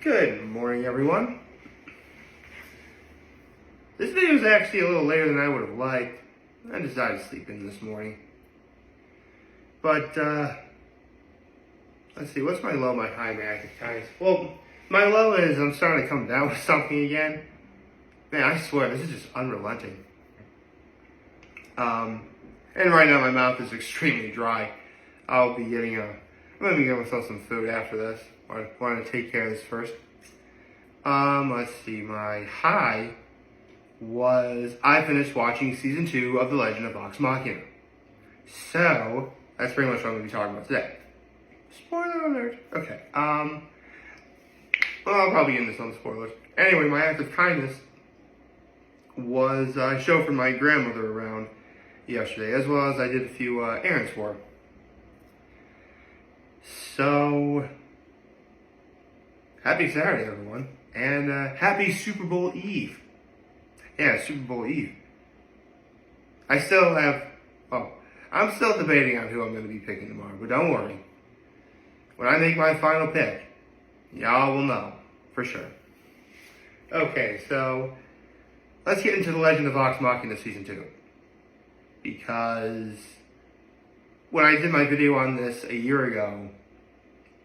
Good morning, everyone. This video is actually a little later than I would have liked. I decided to sleep in this morning. But, let's see, what's my low, my high, my active times? Well, my low is I'm starting to come down with something again. Man, I swear, this is just unrelenting. And right now my mouth is extremely dry. I'm gonna be getting myself some food after this. I want to take care of this first. Let's see, my high was I finished watching season 2 of The Legend of Vox Machina. So, that's pretty much what I'm going to be talking about today. Spoiler alert. Okay, well, I'll probably get into some spoilers. Anyway, my act of kindness was I showed my grandmother around yesterday, as well as I did a few errands for her. So, happy Saturday, everyone, and happy Super Bowl Eve. Yeah, Super Bowl Eve. I'm still debating on who I'm going to be picking tomorrow, but don't worry. When I make my final pick, y'all will know, for sure. Okay, so, let's get into The Legend of Vox Machina Season 2. Because when I did my video on this a year ago,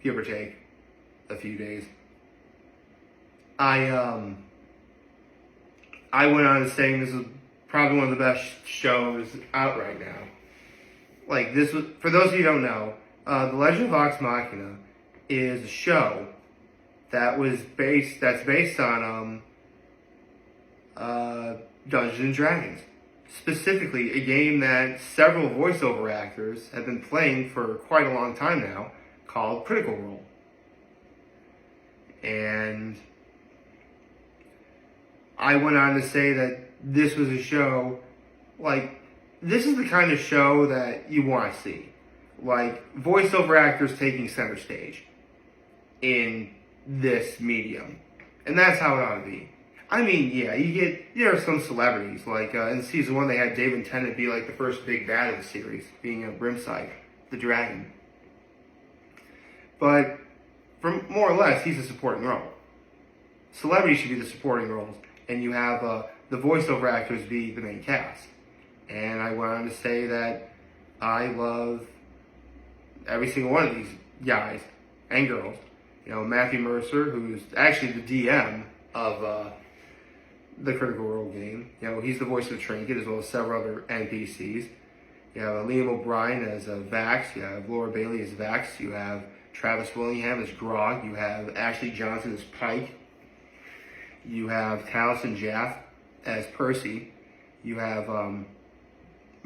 give or take a few days, I went on saying this is probably one of the best shows out right now. Like, this was, for those of you who don't know, The Legend of Vox Machina is a show that's based on Dungeons and Dragons. Specifically, a game that several voiceover actors have been playing for quite a long time now, called Critical Role. And I went on to say that this was a show, like, this is the kind of show that you want to see. Like, voiceover actors taking center stage in this medium. And that's how it ought to be. I mean, yeah, there are some celebrities, like, in season 1 they had David Tennant be, like, the first big bad of the series, being Brimside, the dragon. But, more or less, he's a supporting role. Celebrities should be the supporting roles, and you have the voiceover actors be the main cast. And I went on to say that I love every single one of these guys and girls. You know, Matthew Mercer, who's actually the DM of the Critical Role game. You know, he's the voice of Trinket, as well as several other NPCs. You have Liam O'Brien as Vax. You have Laura Bailey as Vax. You have Travis Willingham as Grog. You have Ashley Johnson as Pike. You have Taliesin Jaff as Percy. You have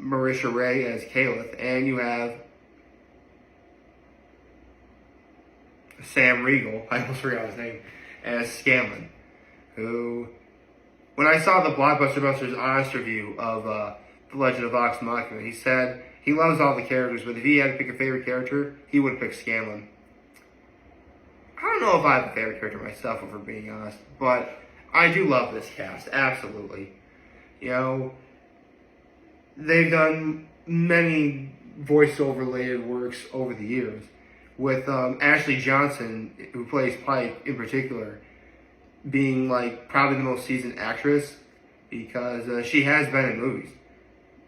Marisha Ray as Caliph. And you have Sam Riegel, I almost forgot his name, as Scanlan. Who, when I saw the Blockbuster Busters honest review of The Legend of Vox Machina, he said he loves all the characters, but if he had to pick a favorite character, he would have picked Scanlan. I don't know if I have a favorite character myself, if we're being honest, but I do love this cast, absolutely. You know, they've done many voiceover-related works over the years, with Ashley Johnson, who plays Pike in particular, being like probably the most seasoned actress, because she has been in movies.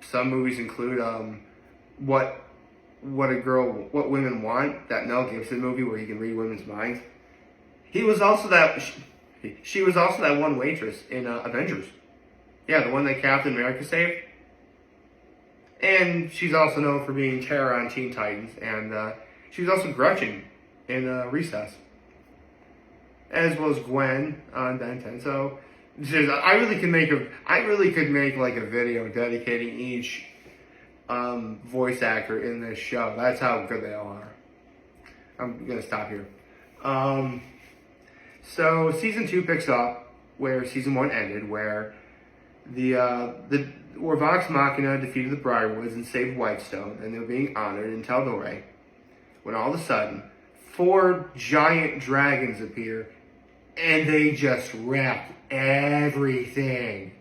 Some movies include What Women Want, that Mel Gibson movie where he can read women's minds. She was also that one waitress in Avengers. Yeah, the one that Captain America saved. And she's also known for being Tara on Teen Titans, and she was also Gretchen in Recess, as well as Gwen on Ben 10. So I really could make like a video dedicating each voice actor in this show. That's how good they all are. I'm gonna stop here. So season 2 picks up where season 1 ended, where where Vox Machina defeated the Briarwoods and saved Whitestone, and they were being honored in Teldor, when all of a sudden 4 giant dragons appear, and they just wreck everything.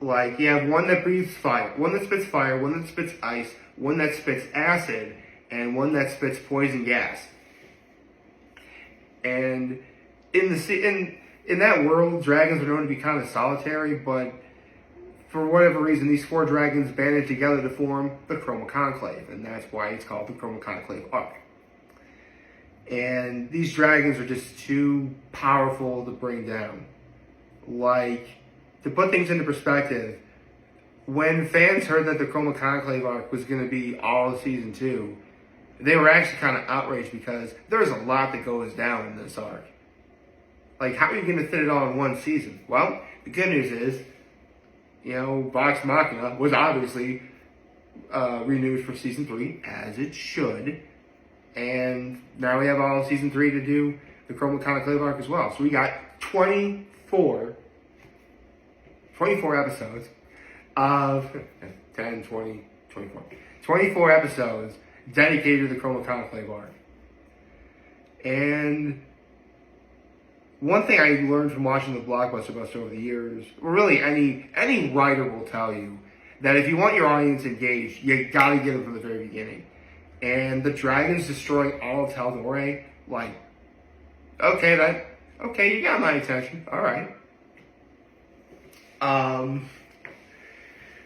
Like, you have one that breathes fire, one that spits fire, one that spits ice, one that spits acid, and one that spits poison gas. And in that world, dragons are known to be kind of solitary, but for whatever reason, these 4 dragons banded together to form the Chroma Conclave, and that's why it's called the Chroma Conclave arc. And these dragons are just too powerful to bring down. Like, to put things into perspective, when fans heard that the Chroma Conclave arc was going to be all of season 2, they were actually kind of outraged because there's a lot that goes down in this arc. Like, how are you going to fit it all in one season? Well, the good news is, Vox Machina was obviously renewed for season 3, as it should. And now we have all of season 3 to do the Chroma Conclave arc as well. So we got 24 episodes of 10, 20, 24. 24 episodes dedicated to the Chroma Conclave arc. And one thing I learned from watching the Blockbuster Bust over the years, or really any writer will tell you, that if you want your audience engaged, you gotta get them from the very beginning. And the dragons destroying all of Taldore, like, okay, you got my attention, alright.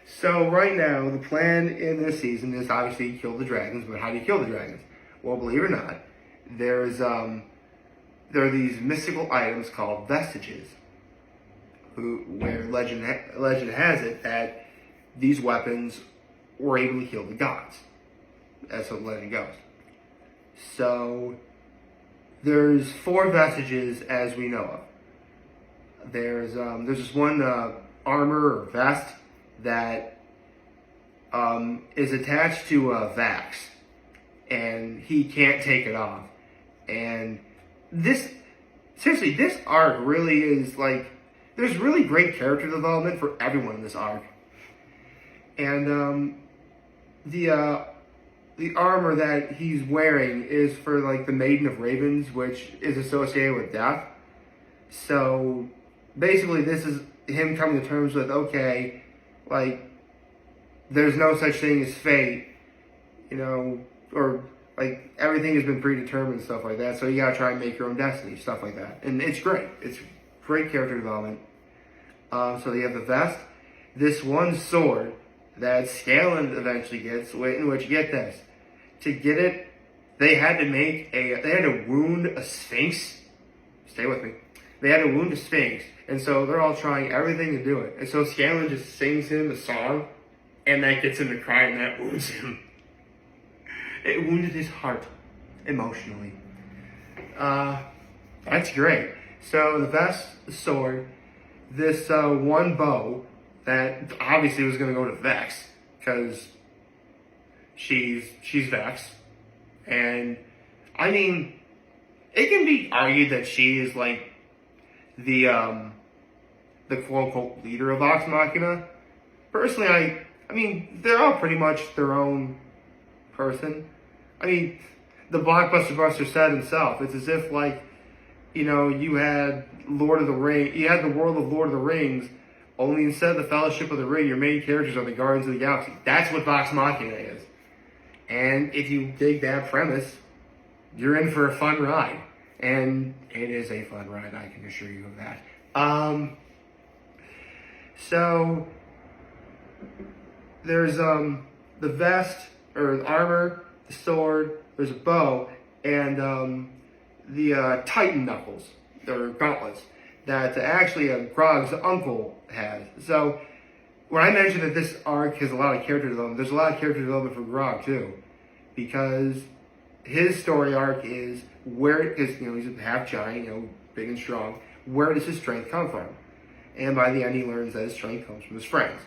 So right now, the plan in this season is obviously kill the dragons, but how do you kill the dragons? Well, believe it or not, there are these mystical items called vestiges, where legend has it that these weapons were able to kill the gods. That's what the legend goes. So there's 4 vestiges as we know of. There's this one armor or vest that is attached to Vax, and he can't take it off. And this arc really is like, there's really great character development for everyone in this arc. And the armor that he's wearing is for like the Maiden of Ravens, which is associated with death. So basically this is him coming to terms with, okay, like, there's no such thing as fate, or like everything has been predetermined and stuff like that, so you gotta try and make your own destiny, stuff like that. And it's great. It's great character development. So you have the vest, this one sword that Scanlan eventually gets, in which, get this, to get it, they had to wound a sphinx. Stay with me. They had to wound a sphinx, and so they're all trying everything to do it. And so Scanlan just sings him a song, and that gets him to cry, and that wounds him. It wounded his heart emotionally. That's great. So the vest, the sword, this one bow that obviously was going to go to Vex because she's Vex, and I mean, it can be argued that she is like the quote unquote leader of Vox Machina. Personally, I mean, they're all pretty much their own person. I mean, the Blockbuster Buster said himself, it's as if like, you had Lord of the Rings, you had the world of Lord of the Rings, only instead of the Fellowship of the Ring, your main characters are the Guardians of the Galaxy. That's what Vox Machina is. And if you dig that premise, you're in for a fun ride. And it is a fun ride, I can assure you of that. So there's the vest, or the armor, the sword, there's a bow, and the Titan knuckles, or gauntlets, that actually Grog's uncle has. So when I mentioned that this arc has a lot of character development, there's a lot of character development for Grog too, because his story arc is because he's a half giant, big and strong. Where does his strength come from? And by the end, he learns that his strength comes from his friends.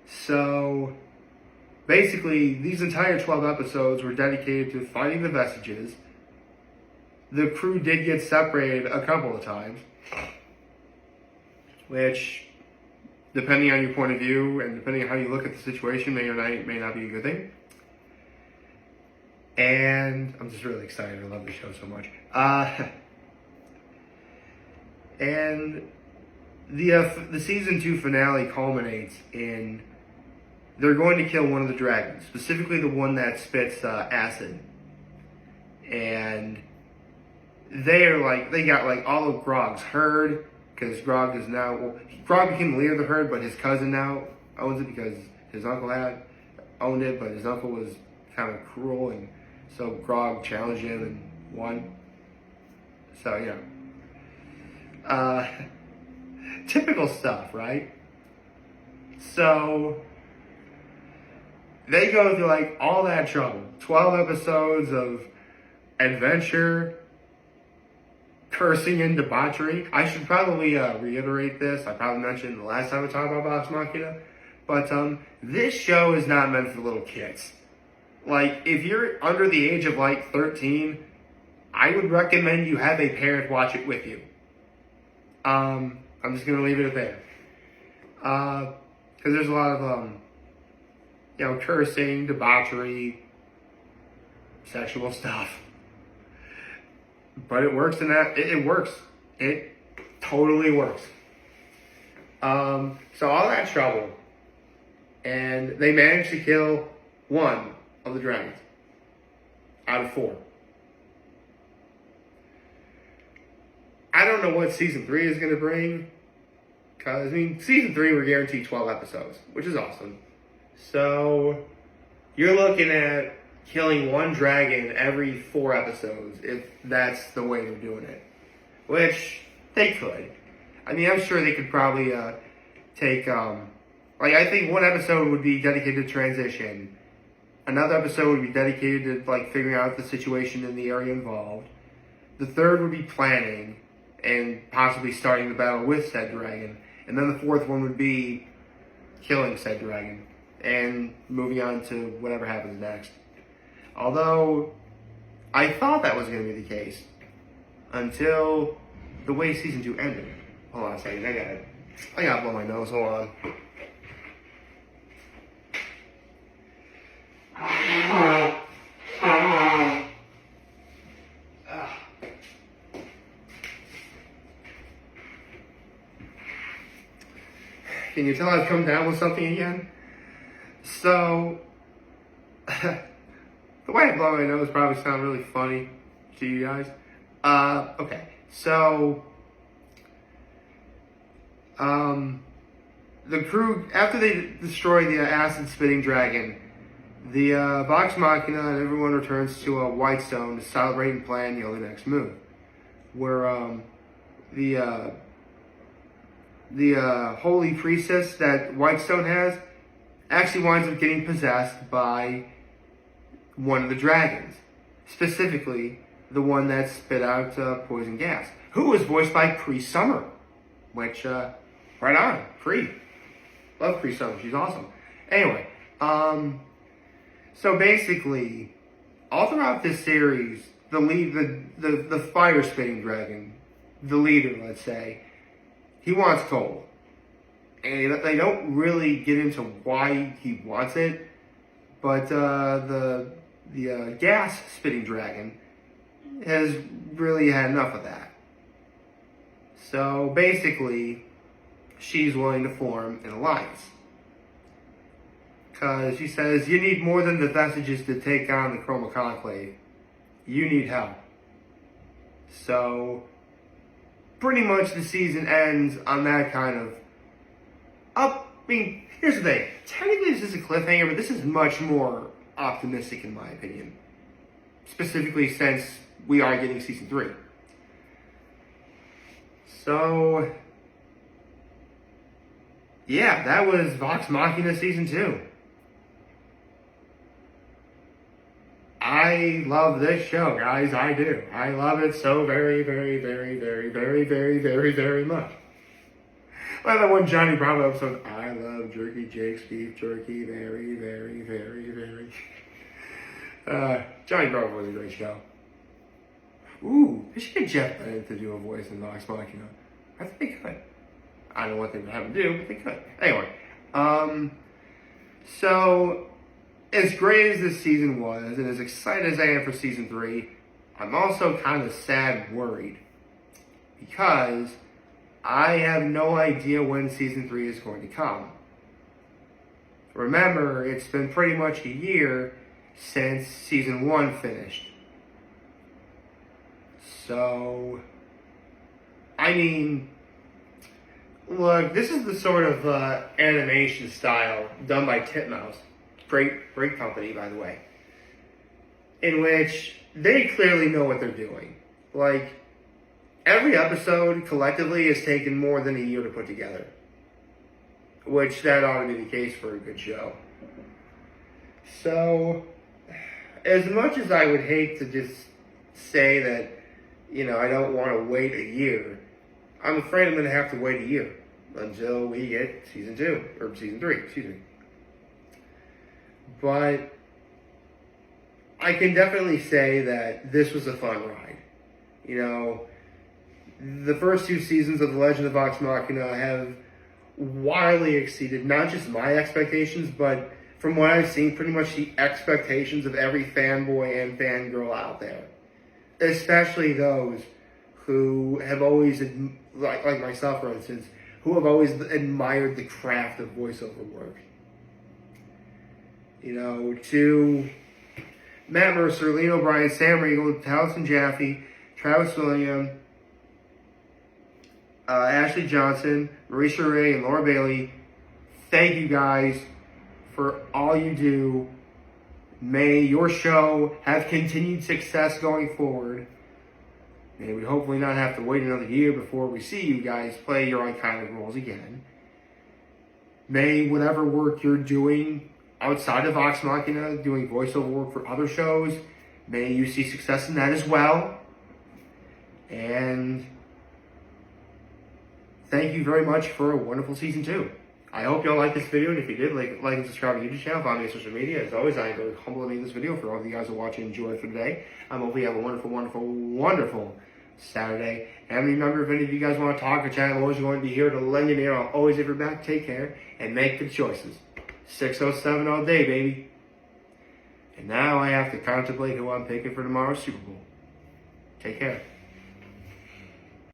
So basically, these entire 12 episodes were dedicated to finding the vestiges. The crew did get separated a couple of times, which, depending on your point of view and depending on how you look at the situation, may or may not be a good thing. And I'm just really excited. I love the show so much. And the season 2 finale culminates in they're going to kill one of the dragons, specifically the one that spits acid. And they got like all of Grog's herd, because Grog Grog became the leader of the herd, but his cousin now owns it because his uncle had owned it, but his uncle was kind of cruel, and so Grog challenged him and won. So, typical stuff, right? So, they go through like all that trouble. 12 episodes of adventure, cursing, and debauchery. I should probably reiterate this. I probably mentioned the last time we talked about Vox Machina. But this show is not meant for little kids. Like, if you're under the age of like 13, I would recommend you have a parent watch it with you. I'm just going to leave it at there. Because there's a lot of, cursing, debauchery, sexual stuff. But it works in that, it works. It totally works. So all that trouble. And they managed to kill one of the dragons out of 4. I don't know what season 3 is going to bring. Because, season 3 we're guaranteed 12 episodes, which is awesome. So, you're looking at killing one dragon every 4 episodes, if that's the way they're doing it. Which, they could. I'm sure they could probably take, I think one episode would be dedicated to transition. Another episode would be dedicated to, figuring out the situation in the area involved. The third would be planning, and possibly starting the battle with said dragon. And then the fourth one would be killing said dragon, and moving on to whatever happens next. Although, I thought that was going to be the case, until the way season 2 ended. Hold on a second, I gotta blow my nose, hold on. Can you tell I've come down with something again? So, the way I blow my nose probably sounds really funny to you guys. Okay, so, the crew, after they destroy the acid-spitting dragon, the Vox Machina and everyone returns to Whitestone to celebrate and plan, the next move. Where the holy priestess that Whitestone has actually winds up getting possessed by one of the dragons. Specifically, the one that spit out poison gas. Who was voiced by Cree Summer. Which, right on, Cree. Love Cree Summer, she's awesome. Anyway, so basically, all throughout this series, the fire-spitting dragon, the leader, let's say, he wants gold. And they don't really get into why he wants it, but the gas-spitting dragon has really had enough of that. So basically, she's willing to form an alliance. Because she says, you need more than the vestiges to take on the Chroma Conclave. You need help. So, pretty much the season ends on that kind of here's the thing. Technically this is a cliffhanger, but this is much more optimistic in my opinion. Specifically since we are getting season 3. So, yeah, that was Vox Machina season 2. I love this show, guys. I do. I love it so very, very, very, very, very, very, very, very much. Like that one Johnny Bravo episode, I love Jerky Jake's beef jerky very, very, very, very. Johnny Bravo was a great show. Ooh, they should get Jeff Bennett to do a voice in Vox Machina. I think they could. I don't know what they would have to do, but they could. Anyway, so as great as this season was, and as excited as I am for season 3, I'm also kind of sad and worried. Because I have no idea when season 3 is going to come. Remember, it's been pretty much a year since season 1 finished. So, I mean, look, this is the sort of animation style done by Titmouse, great company, by the way, in which they clearly know what they're doing. Like, every episode collectively has taken more than a year to put together, which that ought to be the case for a good show. So, as much as I would hate to just say that, I don't want to wait a year, I'm afraid I'm going to have to wait a year until we get season 3, excuse me. But I can definitely say that this was a fun ride. The first 2 seasons of The Legend of Vox Machina have wildly exceeded not just my expectations, but from what I've seen, pretty much the expectations of every fanboy and fangirl out there. Especially those who have always, like myself for instance, who have always admired the craft of voiceover work. To Matt Mercer, Lean O'Brien, Sam Riegel, Taliesin Jaffe, Travis William, Ashley Johnson, Marisha Ray, and Laura Bailey, thank you guys for all you do. May your show have continued success going forward. May we hopefully not have to wait another year before we see you guys play your iconic roles again. May whatever work you're doing outside of Vox Machina, doing voiceover work for other shows, may you see success in that as well. And thank you very much for a wonderful season 2. I hope y'all liked this video, and if you did, like and subscribe to the YouTube channel, follow me on social media. As always, I am very humble to make this video for all of you guys who watch and enjoy for today. I hope you have a wonderful Saturday. And remember, if any of you guys want to talk or chat, I'm always going to be here to lend an ear. I'll always have your back. Take care, and make good choices. 607 all day, baby. And now I have to contemplate who I'm picking for tomorrow's Super Bowl. Take care.